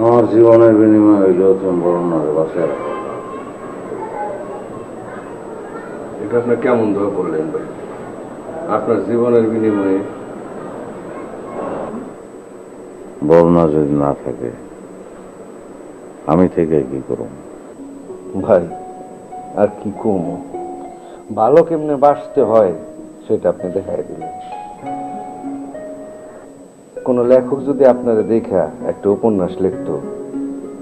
আমার জীবনের বিনিময় হইলেও তুমি বরুণারে বাঁচায় রাখো। এটা আপনি কেমন দোয়া করলেন ভাই? আপনার জীবনের বিনিময়ে বরুণা যদি না থাকে আমি থেকে কি করব? ভাই আর কি কম, ভালো কেমনে বাঁচতে হয় সেটা আপনি দেখাই দিলেন। কোন লেখক যদি আপনারা দেখা একটা উপন্যাস লিখতো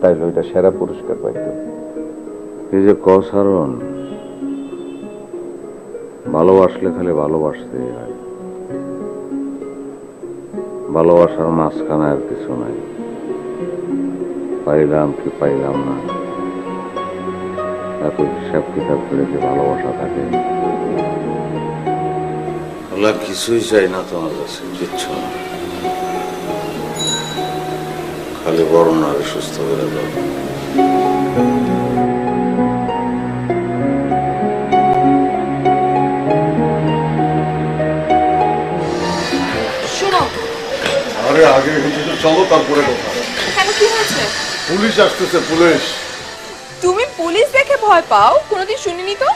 তাইলে ওইটা সেরা পুরস্কার পাইতো। এই যে কসারণ, ভালোবাসলে খালি ভালোবাসতেই হয়, ভালোবাসার মাঝখানে আর কিছু নাই। পাইলাম কি পাইলাম না, এত হিসাব কিতাব করে কি ভালোবাসা থাকে? আল্লাহ কিছুই চাই না তোমার কাছে, কিচ্ছু না, খালি বরুণারে সুস্থ করে দাও। আরে আগে কিছু চলো, তারপরে কথা। কেন, কি হয়েছে? পুলিশ আসতেছে, পুলিশ। তুমি পুলিশ দেখে ভয় পাও? কোনোদিন শুনিনি তো।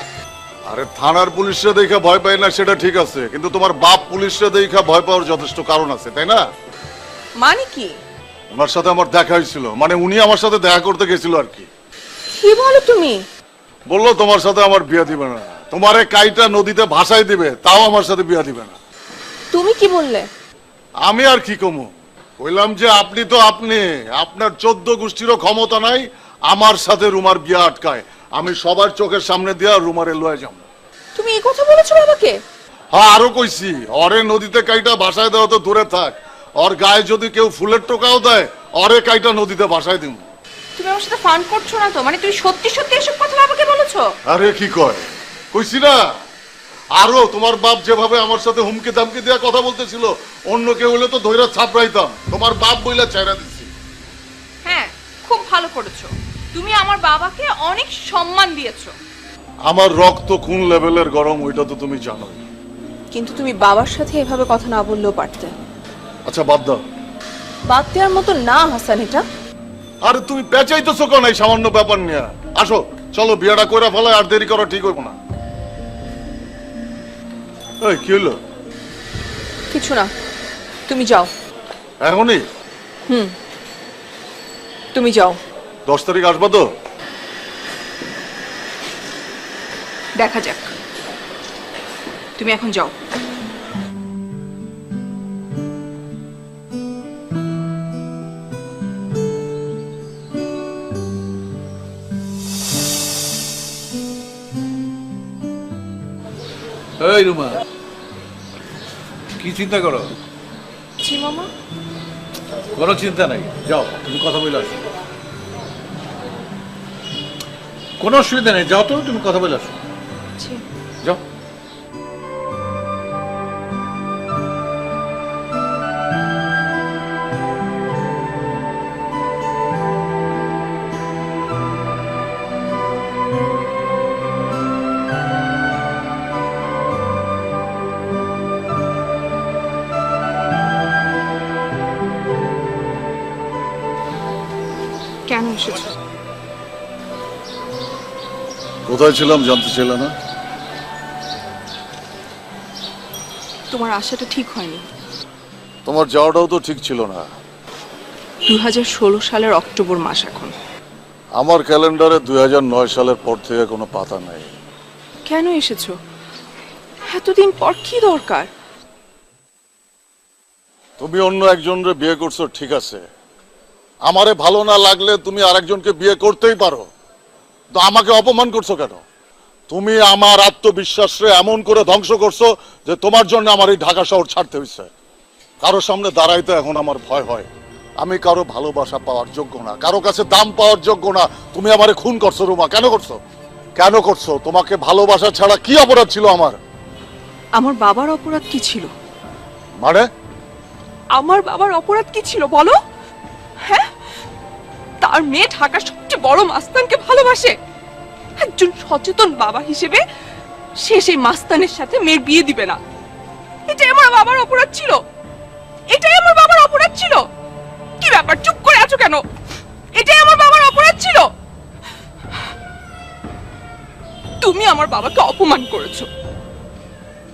আরে থানার পুলিশরা দেখে ভয় পাই না সেটা ঠিক আছে, কিন্তু তোমার বাপ পুলিশরা দেখে ভয় পাওয়ার যথেষ্ট কারণ আছে, তাই না? মানে কি? ওনার সাথে আমার দেখা হয়েছিল, মানে উনি আমার সাথে দেখা করতে গেছিল আর কি। কি বলো তুমি? বললো তোমার সাথে আমার বিয়া দিবে না, তোমারে কাইটা নদীতে ভাসাই দিবে, তাও আমার সাথে বিয়া দিবে না। তুমি কি বললে? আমি আর কি কমু, বললাম যে আপনি তো আপনি, আপনার 14 গোষ্ঠীরও ক্ষমতা নাই আমার সাথে রুমার বিয়া আটকায়। আমি সবার চোখের সামনে দিয়া রুমারে লয়ে যাবো। তুমি এই কথা বলেছো বাবাকে? হ্যাঁ, আরো কইছি, অরে নদীতে কাইটা ভাসায় দেওয়া তো দূরে থাক, ওর গায়ে যদি কেউ ফুলের টোকাও দেয় অরে কাইটা নদীতে ভাসায় দিব। তুমি আমার সাথে ফান করছো না তো? মানে তুমি সত্যি সত্যি এসব কথা বাবাকে বলেছো? আরে কি কয়, কইছি না। আরো তোমার বাপ যেভাবে আমার সাথে হুমকি দামকি দেওয়া কথা বলতেছিল, অন্য কেউ হলে তো ধৈর্য ছাপড়াইতাম, তোমার বাপ বইলা চাইরা দিছি। হ্যাঁ, খুব ভালো করেছো। তুমি আমার বাবাকে অনেক সম্মান দিয়েছো। আমার রক্ত কোন লেভেলের গরম ওইটা তো তুমি জানোই। কিন্তু তুমি বাবার সাথে এভাবে কথা না বললেও পারতে। আচ্ছা বাদ দাও। বাদ দেওয়ার মতো না হাসান এটা। আরে তুমি পেঁচাইতেছো কেন এই সামান্য ব্যাপার নিয়ে? আসো চলো বিয়েটা করে ফেলায়, আর দেরি করা ঠিক হইব না। এই কি হলো? কিছু না, তুমি যাও এখনই? তুমি যাও। 10 তারিখ আসবা তো? দেখা যাক, তুমি এখন যাও। এই রুমা, কি চিন্তা করো? জি মামা। কোনো চিন্তা নাই, যাও তুমি কথা বলে আসো। কোনো অসুবিধা নেই, যাও তো তুমি কথা বলে আসো, জি। যাও। কেন এসেছো? কোথায় ছিলাম জানতে চাইলে না? তোমার আশাটা ঠিক হয়নি। তোমার যাওয়াটাও তো ঠিক ছিল না। 2016 সালের অক্টোবর মাস এখন। আমার ক্যালেন্ডারে 2009 সালের পর থেকে কোনো পাতা নাই। কেন এসেছো? এতদিন পর কি দরকার? তুমি অন্য একজনরে বিয়ে করছো ঠিক আছে, আমারে ভালো না লাগলে তুমি আরেকজনকে বিয়ে করতেই পারো, তো আমাকে অপমান করছো কেন? তুমি আমার আত্মবিশ্বাসে এমন করে ধ্বংস করছো যে তোমার জন্য আমার এই ঢাকা শহর ছাড়তে হয়েছে। কারো সামনে দাঁড়াইতে এখন আমার ভয় হয়। আমি কারো ভালোবাসা পাওয়ার যোগ্য না, কারো কাছে দাম পাওয়ার যোগ্য না। তুমি আমারে খুন করছো রুমা, কেন করছো? কেন করছো? তোমাকে ভালোবাসা ছাড়া কি অপরাধ ছিল আমার? আমার বাবার অপরাধ কি ছিল? মানে? আমার বাবার অপরাধ কি ছিল বলো? হ্যাঁ, তার মেয়ে ঢাকার সবচেয়ে বড় মাস্তানকে ভালোবাসে। একজন সচেতন বাবা হিসেবে সে সেই মাস্তানের সাথে মেয়ের বিয়ে দিবে না। এটাই আমার বাবার অপরাধ ছিল। এটাই আমার বাবার অপরাধ ছিল। কি ব্যাপার, চুপ করে আছো কেন? এটাই আমার বাবার অপরাধ ছিল। তুমি আমার বাবাকে অপমান করেছো,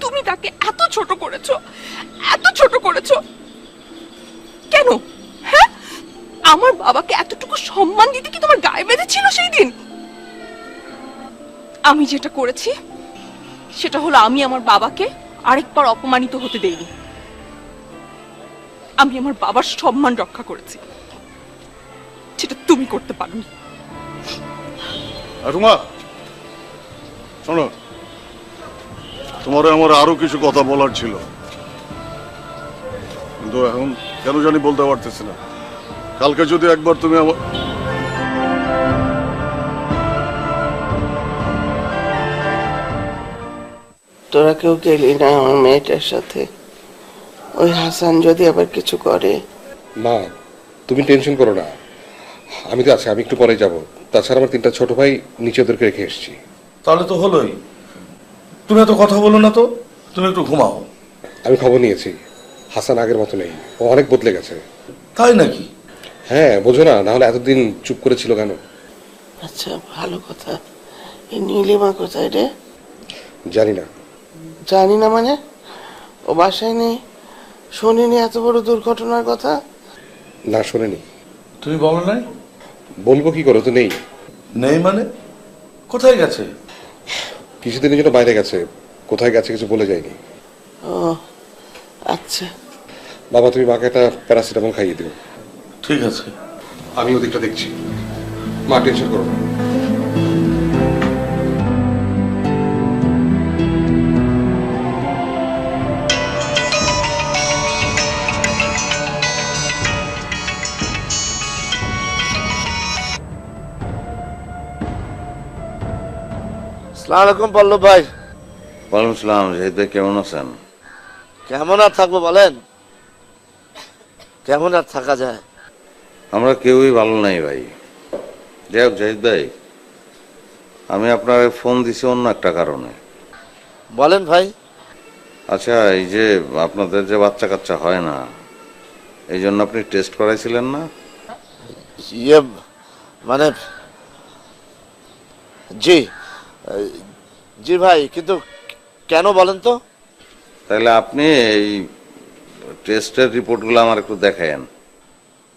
তুমি তাকে এত ছোট করেছো, এত ছোট করেছো। কেন? হ্যাঁ, আমার বাবাকে এতটুকু সম্মান দিতে কি তোমার গায়ে বেঁধেছিল সেই দিন? আমি যেটা করেছি সেটা হলো আমি আমার বাবাকে আরেকবার অপমানিত হতে দেইনি। আমি আমার বাবার সম্মান রক্ষা করেছি, সেটা তুমি করতে পারোনি। রুমা শোনো, তোমার আমার আরো কিছু কথা বলার ছিল, কিন্তু এখন কেন জানি বলতে পারতেছি না। কালকে যদি একবার তুমি আমার তোরা কেউ গেলি না আমার মেয়েটার সাথে? ওই হাসান যদি আবার কিছু করে। মা, তুমি টেনশন করো না, আমি তো আছি, আমি একটু পরে যাব। তাছাড়া আমার 3টা ছোট ভাই নিচে ওদেরকে রেখে এসেছি। তাহলে তো হলোই। তুমি এত কথা বলো না তো, তুমি একটু ঘুমাও। আমি খবর নিয়েছি, হাসান আগের মতো নেই, ও অনেক বদলে গেছে। তাই নাকি? হ্যাঁ, বোঝো না, নাহলে এতদিন চুপ করে ছিল কেন? আচ্ছা, ভালো কথা। এই নীলিমা কোথায় রে? জানি না। জানি না মানে? ও বাসায় নেই? শুনিনি এত বড় দুর্ঘটনার কথা? না, শোনেনি। তুমি বলো নাই? বলবো কি করে, তো নেই। নেই মানে? কোথায় গেছে? কিছুদিনের জন্য বাইরে গেছে, কোথায় গেছে কিছু বলে যায়নি। ও আচ্ছা। বাবা, তুমি মাকে একটা প্যারাসিটামল খাইয়ে দিও। ঠিক আছে। আমি ওদিকটা দেখছি। মা, টেনশন করো না। আসসালামু আলাইকুম পল্লব ভাই। ওয়ালাইকুম সালাম। জাহিদ ভাই কেমন আছেন? কেমন আর থাকবো বলেন, কেমন আর থাকা যায়? আমরা কেউই ভালো নাই ভাই। যাই হোক জাহিদ ভাই, আমি আপনার ফোন দিছি অন্য একটা কারণে। বলেন ভাই। আচ্ছা, এই যে আপনাদের যে বাচ্চা কাচ্চা হয় না, এই জন্য আপনি টেস্ট করাইছিলেন না? ইয়ে মানে জি জি ভাই, কিন্তু কেন বলেন তো? তাহলে আপনি এই টেস্টের রিপোর্টগুলো আমার একটু দেখায়েন।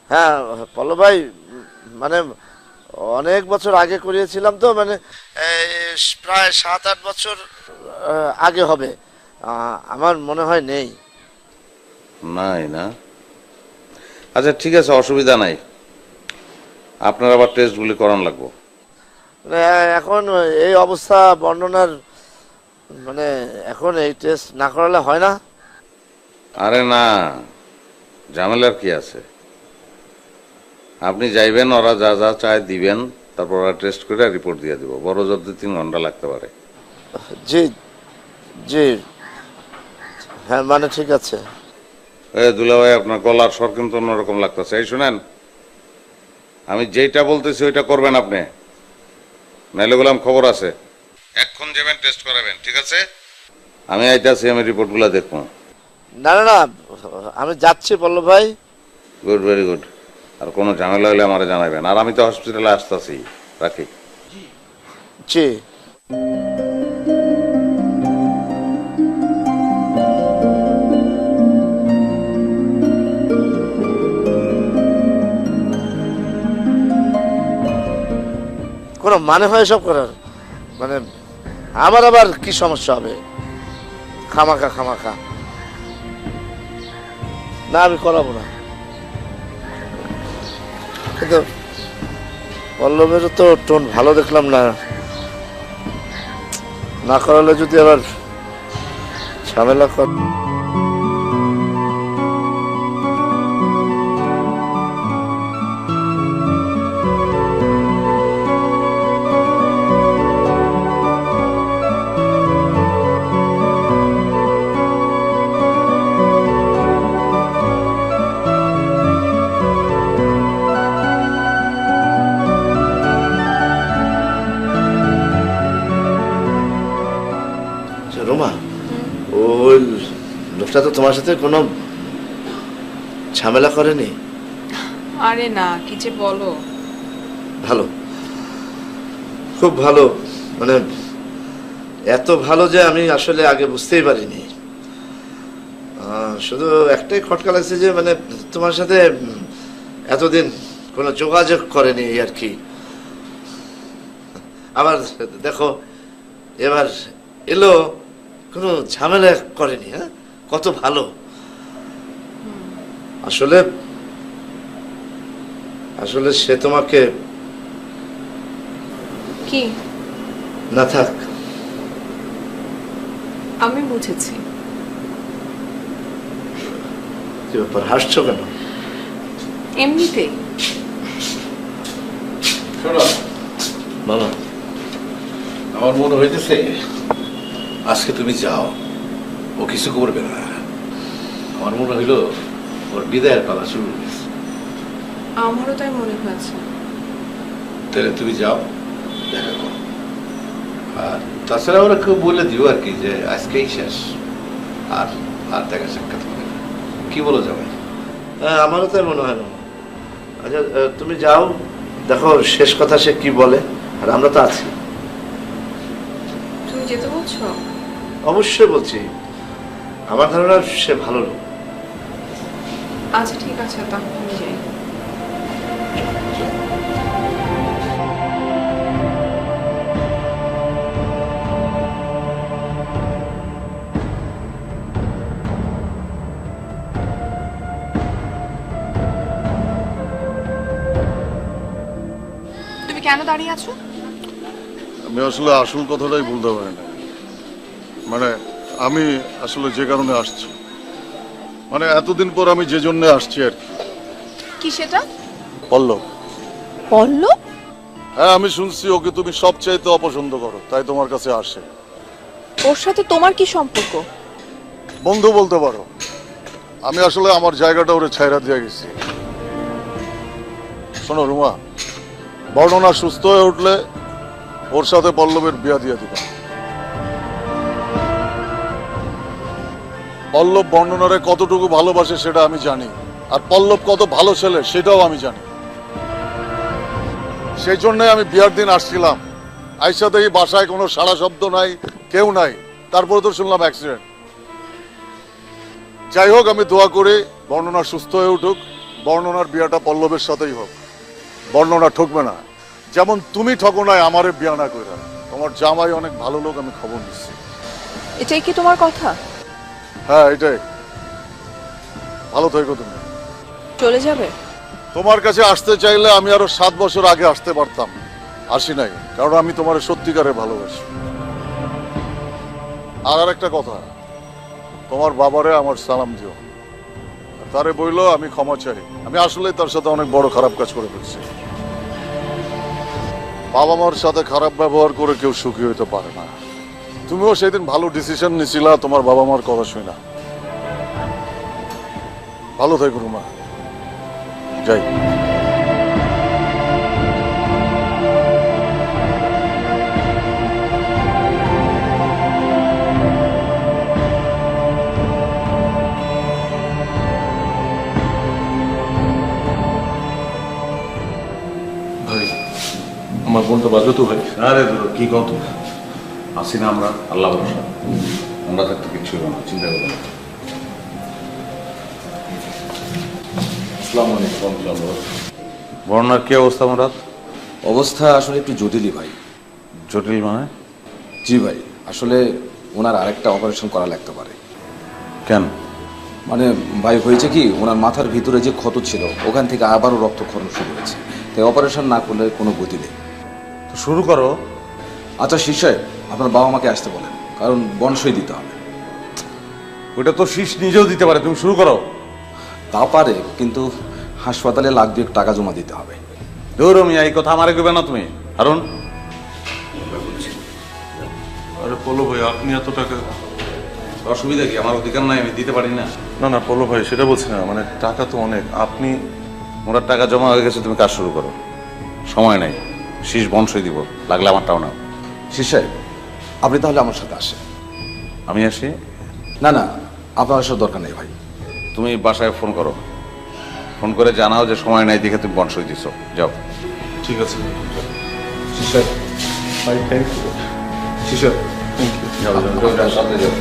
হ্যাঁ পল্লব ভাই, মানে অনেক বছর আগে করিয়েছিলাম তো, মানে প্রায় 7-8 বছর আগে হবে। আমার মনে হয় নেই। নাই না? আচ্ছা ঠিক আছে, অসুবিধা নাই। আপনার আবার টেস্টগুলি করান লাগবো। মানে এখন এই অবস্থা বর্ণনার, মানে এখন এই টেস্ট না করালে হয় না? আরে না, ঝামেলার কি আছে? আপনি যাইবেন, ওরা যা যা চায় দিবেন, তারপর ওরা টেস্ট করে রিপোর্ট দিয়ে দিব। বড় জোর 2-3 ঘন্টা লাগতে পারে। জি জি, হ্যাঁ মানে ঠিক আছে। দুলা ভাই, আপনার গলার স্বর কিন্তু অন্যরকম লাগতেছে। এই শুনেন, আমি যেইটা বলতেছি ওইটা করবেন আপনি, নাইলে বললাম খবর আছে। এখন যাবেন, টেস্ট করাবেন, ঠিক আছে? আমি আইতাছি, আমি রিপোর্টগুলো দেখবো। না না না, আমি যাচ্ছি পল্লব ভাই। Good, very good. আর কোনো ঝামেলা হলে আমার জানাবেন। আর আমি তো হসপিটালে আসতেছি, রাখি। জি। কোনো মানে হয় সব করার? মানে আমার আবার কি সমস্যা হবে? খামাখা খামাখা না, আমি করাবো না। কিন্তু পল্লবেরও তো টোন ভালো দেখলাম না, না করালে যদি আবার ঝামেলা কর। রোমা, ওই লোকটা তো তোমার সাথে কোনো ঝামেলা করেনি? আরে না, কি যে বলো। ভালো, খুব ভালো, মানে এত ভালো যে আমি আসলে আগে বুঝতেই পারিনি। শুধু একটাই খটকা লাগছে যে মানে তোমার সাথে এতদিন কোনো যোগাযোগ করেনি এই আর কি। আবার দেখো এবার এলো, কোনো ঝামেলা করেনি। হ্যাঁ, কত ভালো। আসলে আসলে সে তোমাকে কি? না থাক, আমি বুঝেছি। কি ব্যাপার, হাসছো কেন? এমনিতেই। শোনো বাবা, আমার মনে হইতেছে আজকে তুমি যাও, ও কিছু করবে না। আমার মনে হইলো ওর বিদায়ের পালা শুরু হয়েছে। আমারও তাই মনে হয়েছে। তাহলে তুমি যাও, দেখা করো। আর তাছাড়া ওরা কেউ বলে দিও আর কি যে আজকেই শেষ, আর আর দেখা সাক্ষাৎ হবে না। কি বলো জামাই? হ্যাঁ, আমারও তাই মনে হয়। বাবা, আচ্ছা তুমি যাও, দেখো শেষ কথা সে কি বলে, আর আমরা তো আছি। তুমি যেতে বলছো? অবশ্যই বলছি, আমার ধারণা সে ভালো লোক। আচ্ছা ঠিক আছে, তাহলে আমি যাই। তুমি কেন দাঁড়িয়ে আছো? আমি আসলে আসল কথাটাই বলতে পারি না। মানে আমি আসলে যে কারণে আসছি, মানে এতদিন পর আমি যে জন্য আসছি আর কি। কি সেটা? পল্লব। পল্লব? হ্যাঁ, আমি শুনছি ওকে তুমি সবচাইতে অপছন্দ করো, তাই তোমার কাছে আসে। ওর সাথে তোমার কি সম্পর্ক? বন্ধু বলতে পারো। আমি আসলে আমার জায়গাটা ওরে ছাইরা দিয়ে গেছি। শোনো রুমা, বর্ণনা সুস্থ হয়ে উঠলে ওর সাথে পল্লবের বিয়া দিয়ে দিবা। পল্লব বর্ণনারে কতটুকু ভালোবাসে সেটা আমি জানি, আর পল্লব কত ভালো ছেলে সেটাও আমি জানি। সেই জন্যই আমি বিয়ার দিন আসছিলাম, আইসা দেখি বাসায় কোনো সাড়া শব্দ নাই, কেউ নাই। তারপরে তো শুনলাম অ্যাক্সিডেন্ট। যাই হোক, আমি দোয়া করি বর্ণনা সুস্থ হয়ে উঠুক, বর্ণনার বিয়াটা পল্লবের সাথেই হোক। বর্ণনা ঠকবে না, যেমন তুমি ঠকো নাই আমারে বিয়া না কইরা। তোমার জামাই অনেক ভালো লোক, আমি খবর নিচ্ছি। এটাই কি তোমার কথা? হ্যাঁ, এটাই। ভালো থেকো তুমি। চলে যাবে? তোমার কাছে আসতে চাইলে আমি আরো 7 বছর আগে আসতে পারতাম, আসি নাই, কারণ আমি তোমার সত্যিকারে ভালোবাসি। আর একটা কথা, তোমার বাবারে আমার সালাম দিও। তারে বইলো আমি ক্ষমা চাই, আমি আসলে তার সাথে অনেক বড় খারাপ কাজ করে ফেলছি। বাবা মার সাথে খারাপ ব্যবহার করে কেউ সুখী হইতে পারে না। তুমিও সেদিন ভালো ডিসিশন নিছিলা তোমার বাবা মার কথা শুই না। ভালো থেকো রুমা, যাই। ভাই, আমার বোনটা বাজবে তো ভাই। আরে ধরো কি কত আসি না আমরা, আল্লাহ ভরসা। আমরা থাকতে কিচ্ছু হবে না, চিন্তা করবো না। বর্ণার কি অবস্থা মুরাদ? অবস্থা আসলে একটু জটিলই ভাই। জটিল মানে? জি ভাই, আসলে ওনার আরেকটা অপারেশন করা লাগতে পারে। কেন? মানে ভাই হয়েছে কি, ওনার মাথার ভিতরে যে ক্ষত ছিল ওখান থেকে আবারও রক্তক্ষরণ শুরু হয়েছে, তাই অপারেশন না করলে কোনো গতি নেই। তো শুরু করো। আচ্ছা শীষ সাহেব, আপনার বাবা মাকে আসতে বলেন, কারণ বনসই দিতে হবে। ওইটা তো শীষ নিজেও দিতে পারে, তুমি শুরু করো। তা পারে, কিন্তু হাসপাতালে লাখ 2 টাকা জমা দিতে হবে। ধরো মিয়া, এই কথা আমারে কইবে না তুমি। কারণ আরে পল্লব ভাই, আপনি এত টাকা? অসুবিধা কি? আমার অধিকার নাই, আমি দিতে পারি না। না না পল্লব ভাই, সেটা বলছি না, মানে টাকা তো অনেক। আপনি মোরার টাকা জমা হয়ে গেছে, তুমি কাজ শুরু করো। সময় নাই, শীষ বংশই দিব, লাগলে আমারটাও নাও। শীষ সাহেব, আপনি তাহলে আমার সাথে আসেন। আমি আসি? না না, আপনার আসার দরকার নেই ভাই। তুমি বাসায় ফোন করো, ফোন করে জানাও যে সময় নাই দেখে তুমি বংশই দিছো। যাও। ঠিক আছে। শিশার ভাই thank you. Shishar thank you. সাথে যাও।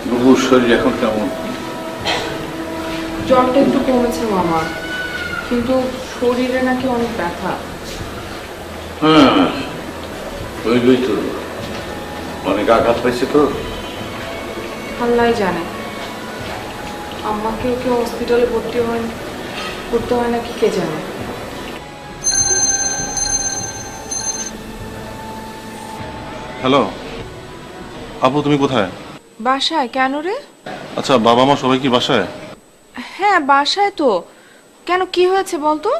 নুপুর শরীর এখন কেমন? জ্বরটা একটু কমেছে মামা, কিন্তু শরীরে নাকি অনেক ব্যথা। হ্যাঁ ওই তো অনেক আঘাত পাইছে তো। আল্লাহ জানে, আম্মাকেও কেউ হসপিটালে করতে হয় নাকি কে জানে। হ্যালো আপু, তুমি কোথায়? বাসায়? কেন রে? আচ্ছা, বাবা মা সবাই কি বাসায়? হ্যাঁ বাসায় তো। কেন, কি হয়েছে বলতো?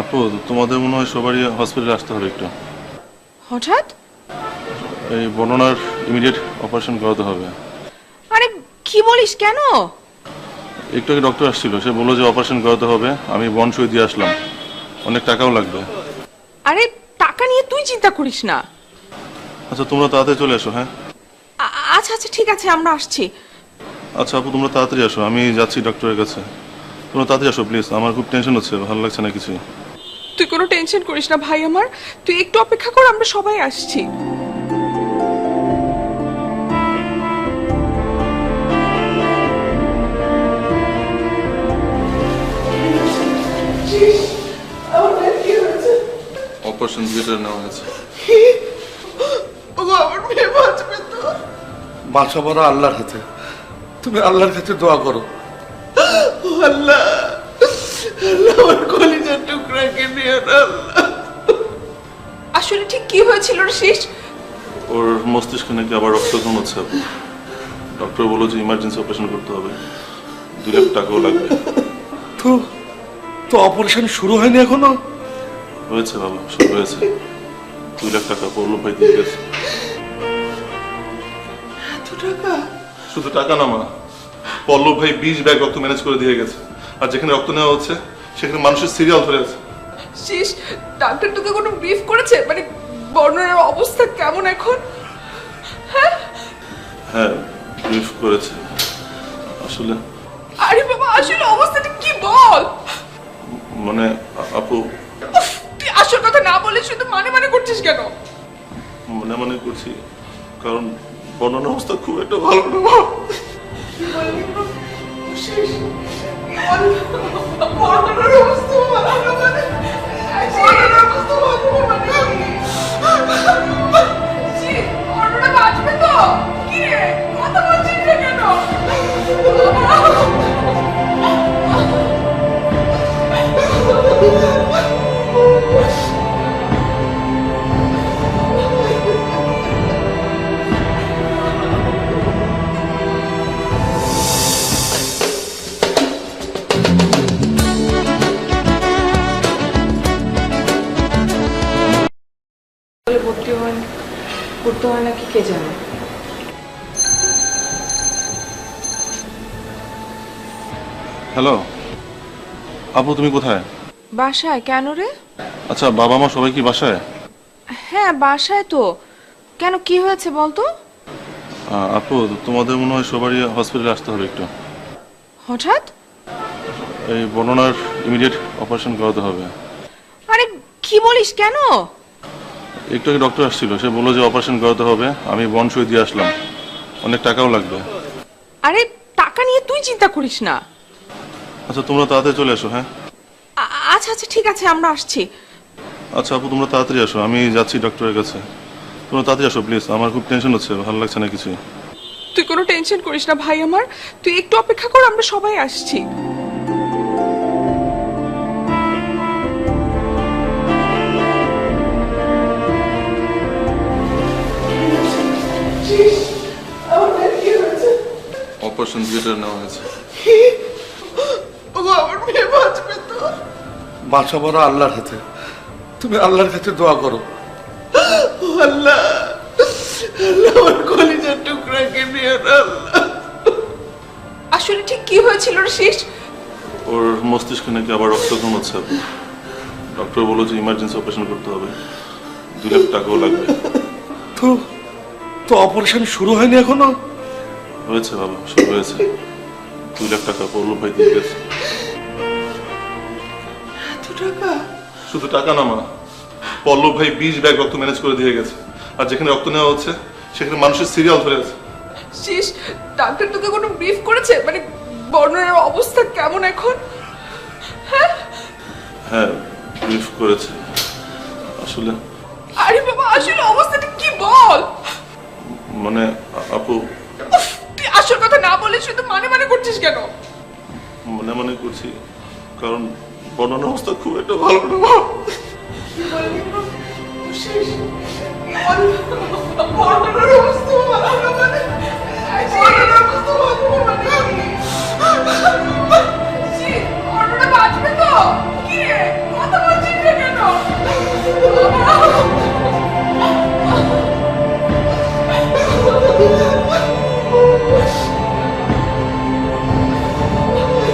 আপু, তোমাদের মনে হয় সবারই হসপিটালে আসতে হবে একটু। হঠাৎ? এই বর্ণনার ইমিডিয়েট অপারেশন করাতে হবে। আরে কি বলিস, কেন? একটু আগে ডক্টর আসছিল, সে বললো যে অপারেশন করাতে হবে। আমি বন্ড সই দিয়ে আসলাম, অনেক টাকাও লাগবে। আরে টাকা নিয়ে তুই চিন্তা করিস না। আচ্ছা, তোমরা তাড়াতাড়ি চলে এসো। হ্যাঁ আচ্ছা আচ্ছা ঠিক আছে, আমরা আসছি। আচ্ছা আপু, তোমরা তাড়াতাড়ি আসো, আমি যাচ্ছি ডক্টরের কাছে। তোমরা তাড়াতাড়ি আসো প্লিজ, আমার খুব টেনশন হচ্ছে, ভালো লাগছে না কিছু। তুই কোনো টেনশন করিস না ভাই আমার, তুই একটু অপেক্ষা কর, আমরা সবাই আসছি। অপারেশন থিয়েটারে নেওয়া হয়েছে। আমার মেয়ে বাঁচবে তো? বাঁচা বড় আল্লাহর হাতে, তুমি আল্লাহর কাছে দোয়া করো। আল্লাহ আল্লাহ আমার কলিজার টুকরাকে নিয়ে না আল্লাহ। আসলে ঠিক কি হয়েছিল রে শেষ? ওর মস্তিষ্কে নাকি আবার রক্তক্ষরণ হচ্ছে। ডক্টর বললো যে ইমার্জেন্সি অপারেশন করতে হবে, 2 লাখ টাকাও লাগবে। তো তো অপারেশন শুরু হয়নি এখনো? হয়েছে বাবা, শুরু হয়েছে। 2 লাখ টাকা পল্লব ভাই দিয়ে গেছে। এত টাকা? শুধু টাকা না মা, পল্লব ভাই 20 ব্যাগ রক্ত ম্যানেজ করে দিয়ে গেছে। আর যেখানে রক্ত নেওয়া হচ্ছে সেখানে মানুষের সিরিয়াল ধরে আছে। শেষ ডাক্তার তোকে কোনো ব্রিফ করেছে, মানে বর্ণনার অবস্থা কেমন এখন? হ্যাঁ ব্রিফ করেছে। আসলে আরে বাবা, আসলে অবস্থাটা কি বল? মানে আপু, উফ, তুই আসল কথা না বলে শুধু মানে করছিস কেন? মনে করছি কারণ বর্ণনার অবস্থা খুব একটা ভালো না। বর্ণনার অবস্থা ভালো না মানে? বর্ণনার অবস্থা ভালো না মানে? ছি, বর্ণনা বাঁচবে তো? কি রে, কথা বলছিস না কেন? করতে হয় নাকি কে জানে। হ্যালো আপু, তুমি কোথায়? বাসায়? কেন রে? আচ্ছা, বাবা মা সবাই কি বাসায়? হ্যাঁ বাসায় তো। কেন, কি হয়েছে বলতো? আপু, তোমাদের মনে হয় সবারই হসপিটালে আসতে হবে একটু। হঠাৎ? এই বর্ণনার ইমিডিয়েট অপারেশন করাতে হবে। আরে কি বলিস, কেন? একটু আগে ডক্টর আসছিল, সে বললো যে অপারেশন করাতে হবে। আমি বন্ড সই দিয়ে আসলাম, অনেক টাকাও লাগবে। আরে টাকা নিয়ে তুই চিন্তা করিস না। আচ্ছা, তোমরা তাড়াতাড়ি চলে এসো। হ্যাঁ আচ্ছা আচ্ছা ঠিক আছে, আমরা আসছি। আচ্ছা আপু, তোমরা তাড়াতাড়ি আসো, আমি যাচ্ছি ডক্টরের কাছে। তোমরা তাড়াতাড়ি আসো প্লিজ, আমার খুব টেনশন হচ্ছে, ভালো লাগছে না কিছু। তুই কোনো টেনশন করিস না ভাই আমার, তুই একটু অপেক্ষা কর, আমরা সবাই আসছি। অপারেশন থিয়েটারে নেওয়া হয়েছে। আমার মেয়ে বাঁচবে তো? বাঁচা বড় আল্লাহর হাতে, তুমি আল্লাহর কাছে দোয়া করো। আল্লাহ আল্লাহ আমার কলিজার টুকরাকে নিয়ে না আল্লাহ। আসলে ঠিক কি হয়েছিল রে শেষ? ওর মস্তিষ্কে নাকি আবার রক্তক্ষরণ হচ্ছে। ডক্টর বললো যে ইমার্জেন্সি অপারেশন করতে হবে, 2 লাখ টাকাও লাগবে। তো তো অপারেশন শুরু হয়নি এখনো? হয়েছে বাবা, শুরু হয়েছে। 2 লাখ টাকা পল্লব ভাই দিয়ে গেছে। শুধু টাকা না মা, পল্লব ভাই 20 ব্যাগ রক্ত ম্যানেজ করে দিয়ে গেছে। আর যেখানে রক্ত নেওয়া হচ্ছে সেখানে মানুষের সিরিয়াল ধরে আছে। শেষ ডাক্তার তোকে কোনো ব্রিফ করেছে, মানে বর্ণনার অবস্থা কেমন এখন? হ্যাঁ, ব্রিফ করেছে। আসলে আরে বাবা, আসলে অবস্থাটা কি বল? মানে আপু, তুই আসল কথা না বলে শুধু মানে মানে করছিস কেন? মনে মনে করছি, কারণ বর্ণনার অবস্থা খুব একটা ভালো না। বর্ণনার অবস্থা ভালো না মানে? বর্ণনার অবস্থা ভালো না মানে?